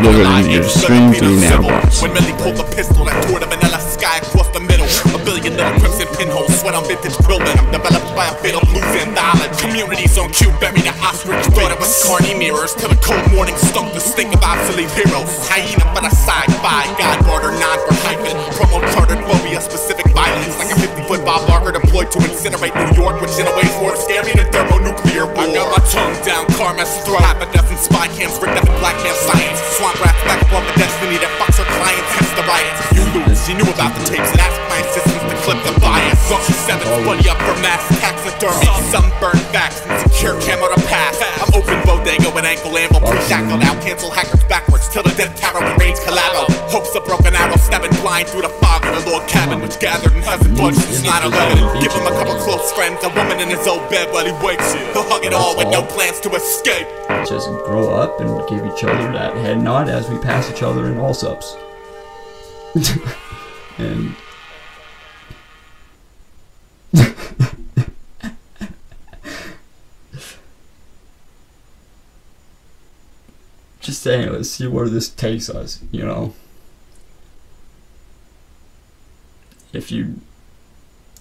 Delivering your stream through nanobots. When Millie pulled the pistol that tore the vanilla sky across the middle. A billion little crimson pinholes sweat on vintage brilliant. I'm developed by a fatal blues anthology. Communities on cue buried an ostrich. Thought it was carny mirrors till the cold morning stunk the stink of obsolete heroes. Hyena for the sci-fi, God order non for hyphen. Promo chartered phobia, specific violence. Like a 50-foot Bob Barker deployed to incinerate New York, which in a way's more scary than thermonuclear war. I got my tongue down Karma's throat. Half a dozen spy cams rigged up in blackmail science. Swamp rats back above the destiny that fucks her clients. Hence the riots. You lose. You knew about the tapes and asked my assistants to clip the bias. Auction 7's buddy up for mass taxidermy. Sunburned facts and secure camo to pass. I'm open bodega with ankle ammo. Pre-shackled out, cancel hackers backwards till the death tarot and range collabo. Hopes of broken arrow stabbing blind through the fog of the log cabin, which gathered and hasn't budged since 9/11. Give him a couple close friends, a woman in his old bed while he wakes. He'll hug it all with no plans to escape. Just grow up and give each other that head nod as we pass each other in all subs. And just saying, let's see where this takes us, you know. If you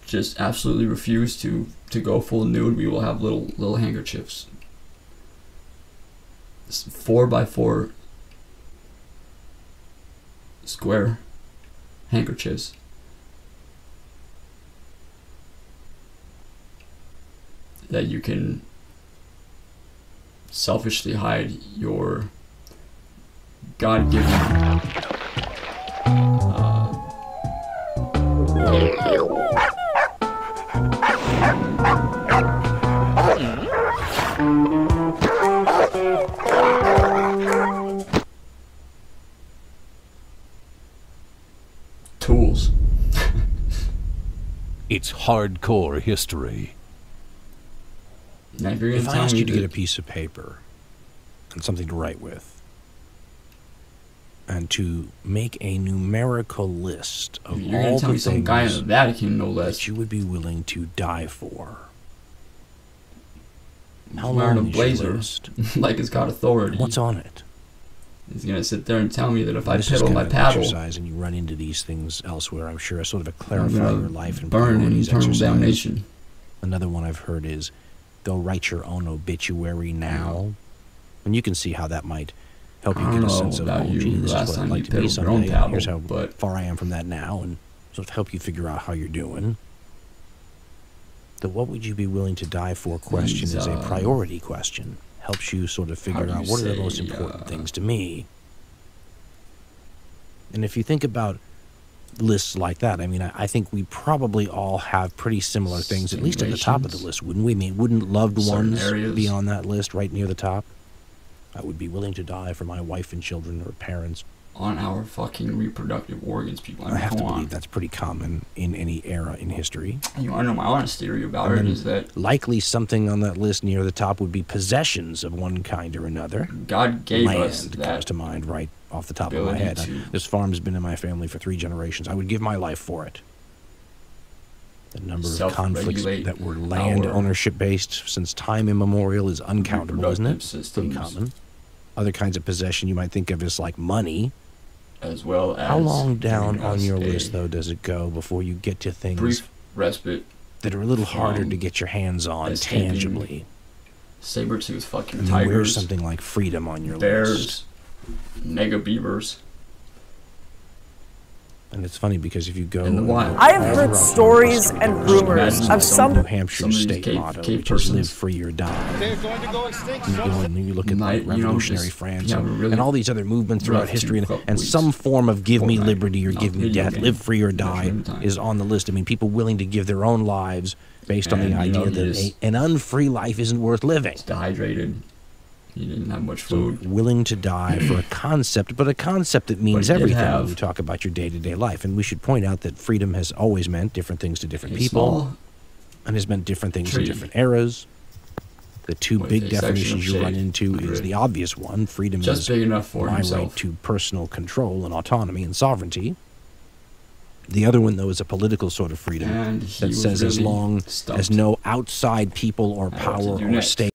just absolutely refuse to go full nude, we will have little handkerchiefs. 4x4 square handkerchiefs. That you can selfishly hide your God-given tools. It's hardcore history. If I asked you to get a piece of paper and something to write with, and to make a numerical list of all the things some guy in the Vatican, no less, that you would be willing to die for, how long is your list? Like it's got authority. What's on it? He's gonna sit there and tell me that if I this pedal is my kind of paddle, exercise, and you run into these things elsewhere, I'm sure, a sort of a clarify your life and burn in priorities eternal exercise. damnation. Another one I've heard is go write your own obituary now, and you can see how that might help you get a sense of, oh, gee, this is what I'd like to be someday. Here's how far I am from that now, and sort of help you figure out how you're doing. The what would you be willing to die for question is a priority question. Helps you sort of figure out what are the most important things to me. And if you think about lists like that, I mean, I think we probably all have pretty similar things, at least at the top of the list, wouldn't we? I mean, wouldn't loved ones be on that list right near the top? I would be willing to die for my wife and children or parents. On our fucking reproductive organs, people. I mean, I have to believe that's pretty common in any era in history. You want to know my honest theory about it is that likely something on that list near the top would be possessions of one kind or another. God gave us that comes to mind right off the top of my head. This farm has been in my family for 3 generations. I would give my life for it. The number of conflicts that were land ownership based since time immemorial is uncountable, isn't it? It's pretty common. Other kinds of possession you might think of as like money. As well as how long down on your list though does it go before you get to things brief respite that are a little harder to get your hands on tangibly? Saber-tooth fucking and tigers. Where's something like freedom on your list? Nega beavers. And it's funny because if you go in the wild, I have heard stories and rumors of some New Hampshire state motto, which is live free or die. They're going to go extinct. You go and you look at Revolutionary France and all these other movements throughout history, and some form of give me liberty or give me death, live free or die is on the list. I mean, people willing to give their own lives based on the idea that an unfree life isn't worth living. It's dehydrated. He didn't have much food. So willing to die for a concept, but a concept that means everything when you talk about your day-to-day life. And we should point out that freedom has always meant different things to different people, and has meant different things in different eras. The two big definitions you run into is the obvious one. Freedom is big enough for my right to personal control and autonomy and sovereignty. The other one, though, is a political sort of freedom that says as long as no outside people or power or state